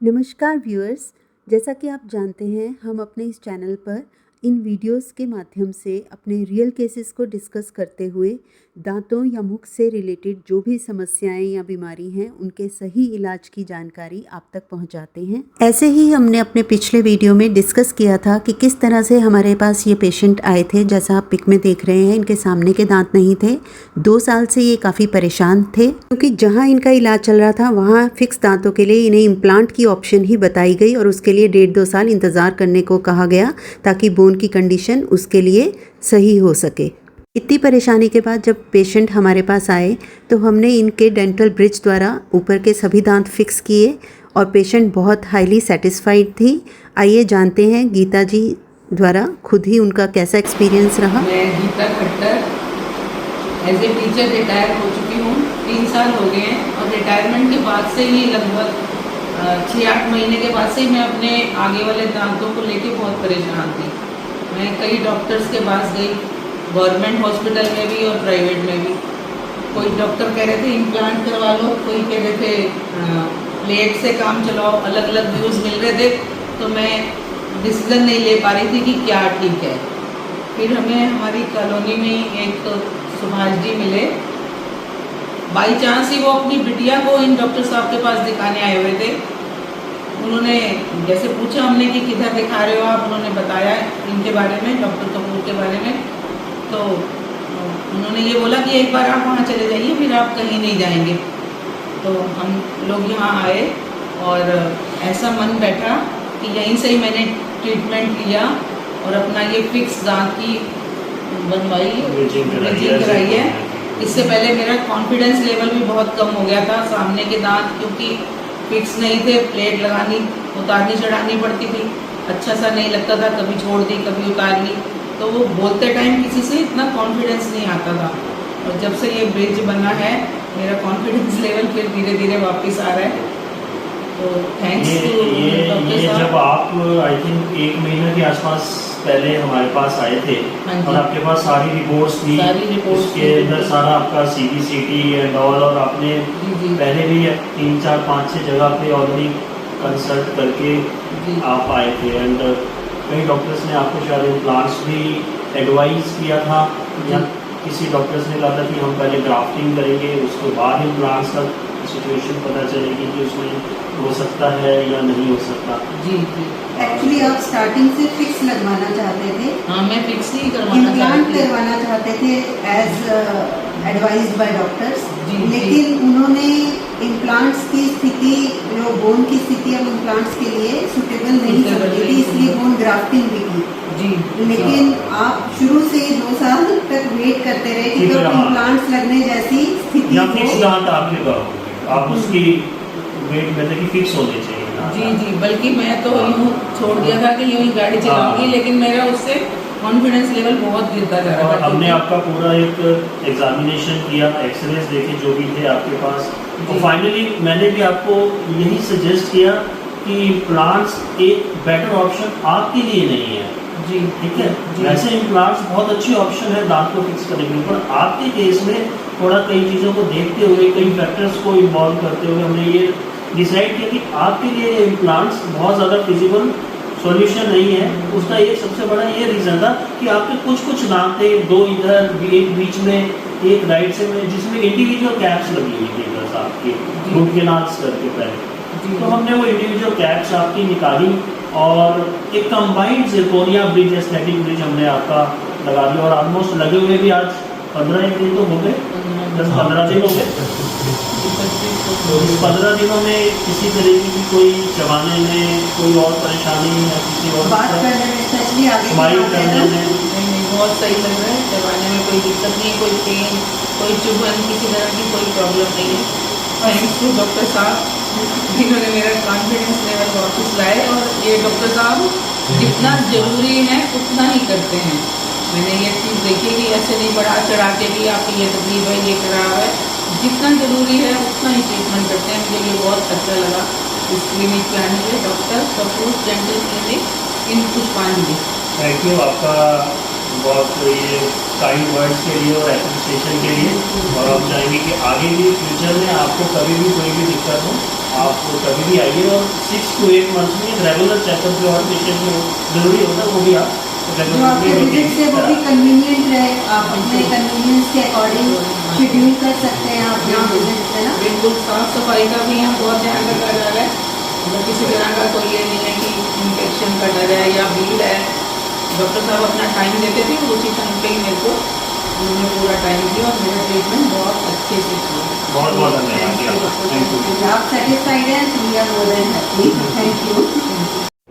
नमस्कार व्यूअर्स। जैसा कि आप जानते हैं, हम अपने इस चैनल पर इन वीडियोस के माध्यम से अपने रियल केसेस को डिस्कस करते हुए दांतों या मुख से रिलेटेड जो भी समस्याएं या बीमारी हैं उनके सही इलाज की जानकारी आप तक पहुंचाते हैं। ऐसे ही हमने अपने पिछले वीडियो में डिस्कस किया था कि किस तरह से हमारे पास ये पेशेंट आए थे। जैसा आप पिक में देख रहे हैं, इनके सामने के दांत नहीं थे। 2 साल से ये काफ़ी परेशान थे क्योंकि जहाँ इनका इलाज चल रहा था वहाँ फिक्स दांतों के लिए इन्हें इम्प्लांट की ऑप्शन ही बताई गई और उसके लिए 1.5-2 साल इंतज़ार करने को कहा गया ताकि बोन की कंडीशन उसके लिए सही हो सके। इतनी परेशानी के बाद जब पेशेंट हमारे पास आए तो हमने इनके डेंटल ब्रिज द्वारा ऊपर के सभी दांत फिक्स किए और पेशेंट बहुत हाईली सेटिस्फाइड थी। आइए जानते हैं गीता जी द्वारा खुद ही उनका कैसा एक्सपीरियंस रहा। मैं Geeta Khattar as a teacher retire हो चुकी हूँ। 3 साल हो गए हैं और रिटायरमेंट के बाद से ही लगभग 6-8 महीने के बाद से ही मैं अपने आगे वाले दांतों को लेके बहुत परेशान थी। मैं कई डॉक्टर्स के पास गई, गवर्नमेंट हॉस्पिटल में भी और प्राइवेट में भी। कोई डॉक्टर कह रहे थे इम्प्लांट करवा लो, कोई कह रहे थे प्लेट से काम चलाओ, अलग अलग व्यूज़ मिल रहे थे। तो मैं डिसीजन नहीं ले पा रही थी कि क्या ठीक है। फिर हमें हमारी कॉलोनी में एक सुभाष जी मिले। बाई चांस ही वो अपनी बिटिया को इन डॉक्टर साहब के पास दिखाने आए हुए थे। उन्होंने जैसे पूछा हमने कि किधर दिखा रहे हो आप, उन्होंने बताया इनके बारे में, डॉक्टर कपूर के बारे में। तो उन्होंने ये बोला कि एक बार आप वहाँ चले जाइए, फिर आप कहीं नहीं जाएंगे। तो हम लोग यहाँ आए और ऐसा मन बैठा कि यहीं से ही मैंने ट्रीटमेंट लिया और अपना ये फिक्स दांत की बनवाई, ब्लीचिंग कराई है। इससे पहले मेरा कॉन्फिडेंस लेवल भी बहुत कम हो गया था। सामने के दांत क्योंकि फिक्स नहीं थे, प्लेट लगानी उतारनी चढ़ानी पड़ती थी, अच्छा सा नहीं लगता था, कभी छोड़ दी कभी उतार ली। तो वो बोलते टाइम किसी से इतना कॉन्फिडेंस नहीं आता था। और जब से ये ब्रिज बना है मेरा कॉन्फिडेंस लेवल फिर धीरे धीरे वापस आ रहा है। तो थैंक्स टू डॉक्टर साहब। जब आप आई थिंक 1 महीने के आसपास पहले हमारे पास आए थे और आपके पास सारी रिपोर्ट्स थी, उसके अंदर सारा आपका CBCT एंड ऑल, और आपने पहले भी 3, 4, 5, 6 जगह पे ऑलरेडी कंसल्ट करके आप आए थे। एंड कई डॉक्टर्स ने आपको शायद इम्प्लांट्स भी एडवाइस किया था, या किसी डॉक्टर्स ने कहा था कि हम पहले ग्राफ्टिंग करेंगे, उसके बाद इम्प्लांट्स का सिचुएशन पता चलेगी कि उसमें हो सकता है या नहीं हो सकता। जी जी। एक्चुअली आप स्टार्टिंग से फिक्स लगवाना चाहते थे? हाँ, मैं फिक्स ही करवाना चाहते थे एज एडवाइज्ड बाय डॉक्टर्स। लेकिन जी। उन्होंने इम्प्लांट्स की स्थिति, जो बोन की स्थिति अब इम्प्लांट्स के लिए सुटेबल नहीं समझी थी, इसलिए बोन ग्राफ्टिंग भी की। जी। लेकिन आप शुरू से 2 साल तक वेट करते रहे कि जब इम्प्लांट्स लगने जैसी स्थिति या फिक्स दांत आपके कहोगे, आप उसकी वेट में थे कि फिक्स होने चाहिए। जी जी, बल्कि मैं तो यूँ छोड़ दिया था कि यूँ ही गाड़ी चलाऊंगी, लेकिन मेरा उससे कॉन्फिडेंस लेवल बहुत गिरता जा रहा था। हमने आपका पूरा एक एग्जामिनेशन किया, एक्सरेज देखे जो भी थे आपके पास, तो फाइनली मैंने भी आपको यही सजेस्ट किया कि इम्प्लांट्स एक बेटर ऑप्शन आपके लिए नहीं है। जी ठीक है। वैसे इम्प्लांट्स बहुत अच्छी ऑप्शन है दांत को फिक्स करने के लिए, पर आपके केस में थोड़ा कई चीज़ों को देखते हुए, कई फैक्टर्स को इन्वॉल्व करते हुए हमने ये डिसाइड किया कि आपके लिए ये इम्प्लांट्स बहुत ज़्यादा फिजिबल सॉल्यूशन नहीं है। उसका एक सबसे बड़ा ये रीज़न था कि आपके कुछ दांत थे, 2 इधर, एक बीच में, एक राइट से में, जिसमें इंडिविजुअल कैप्स लगी हुई थी बस आपकी रूट केनाल्स करके पहले। तो हमने वो इंडिविजुअल कैप्स आपकी निकाली और एक combined zirconia bridge, aesthetic bridge हमने आपका लगा दिया। और ऑलमोस्ट लगे हुए भी आज 15 दिन तो हो गए, 10-15 दिन हो गए। तो इस 15 दिनों में किसी तरीके की कोई चबाने में कोई और परेशानी या किसी और बात करने में, स्माइल करने में बहुत सही लग रहा है। चबाने में कोई दिक्कत नहीं, कोई पेन, कोई चुभन, किसी तरह की कोई प्रॉब्लम नहीं है। थैंक्स टू डॉक्टर साहब, जिन्होंने मेरा कॉन्फिडेंस लेवल वापस लाए। और ये डॉक्टर साहब जितना ज़रूरी है उतना ही करते हैं। मैंने ये चीज़ देखी कि ऐसे नहीं बढ़ा चढ़ा के कि आपकी ये तकलीफ है, ये खराब है। जितना ज़रूरी है उतना ही ट्रीटमेंट करते हैं। मुझे ये बहुत अच्छा लगा इस क्लिनिक पे आने के लिए। Doctor Kapoor dental clinic in Pushpanjali. Thank you आपका बहुत ये काइंड वर्ड्स के लिए और एप्रिसिएशन के लिए। और हम चाहेंगे कि आगे भी फ्यूचर में आपको कभी भी कोई भी दिक्कत हो आप कभी भी आइए और 6 to 8 मंथ्स में रेगुलर चेकअप जो हर पेशेंट में जरूरी होता है वो भी आप जो आपके विजिट से वो भी कन्वीनियंट रहे, आप अपने कन्वीनियंस के अकॉर्डिंग शेड्यूल कर सकते हैं आप यहाँ विजिट है ना। बिल्कुल, साफ सफाई का भी यहाँ बहुत ध्यान रखा जा रहा है। मतलब किसी तरह का कोई ये नहीं है कि इन्फेक्शन का डर है या भीड़ है। डॉक्टर साहब अपना टाइम देते थे, उसी टाइम पे ही मेरे को उन्होंने पूरा टाइम दिया और मेरा ट्रीटमेंट बहुत अच्छे से किया। बहुत बहुत धन्यवाद। Thank you. आप सेटिस्फाइड हैं, we are more than happy, thank you.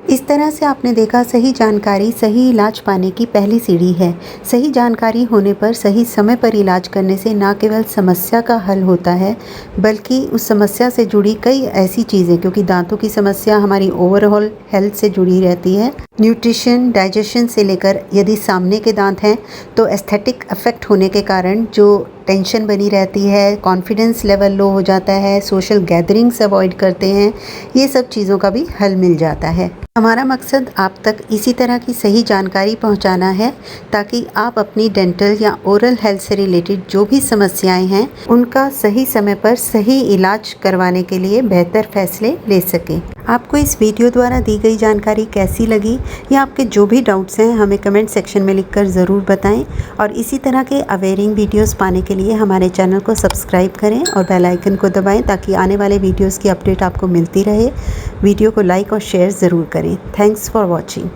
इस तरह से आपने देखा, सही जानकारी सही इलाज पाने की पहली सीढ़ी है। सही जानकारी होने पर सही समय पर इलाज करने से न केवल समस्या का हल होता है बल्कि उस समस्या से जुड़ी कई ऐसी चीज़ें, क्योंकि दांतों की समस्या हमारी ओवरऑल हेल्थ से जुड़ी रहती है। न्यूट्रिशन, डाइजेशन से लेकर यदि सामने के दांत हैं तो एस्थेटिक अफेक्ट होने के कारण जो टेंशन बनी रहती है, कॉन्फिडेंस लेवल लो हो जाता है, सोशल गैदरिंग्स अवॉइड करते हैं, ये सब चीज़ों का भी हल मिल जाता है। हमारा मकसद आप तक इसी तरह की सही जानकारी पहुंचाना है ताकि आप अपनी डेंटल या ओरल हेल्थ से रिलेटेड जो भी समस्याएं हैं उनका सही समय पर सही इलाज करवाने के लिए बेहतर फैसले ले सकें। आपको इस वीडियो द्वारा दी गई जानकारी कैसी लगी या आपके जो भी डाउट्स हैं हमें कमेंट सेक्शन में लिखकर ज़रूर बताएं और इसी तरह के अवेयरिंग वीडियोस पाने के लिए हमारे चैनल को सब्सक्राइब करें और बेल आइकन को दबाएं ताकि आने वाले वीडियोस की अपडेट आपको मिलती रहे। वीडियो को लाइक और शेयर ज़रूर करें। Thanks for watching.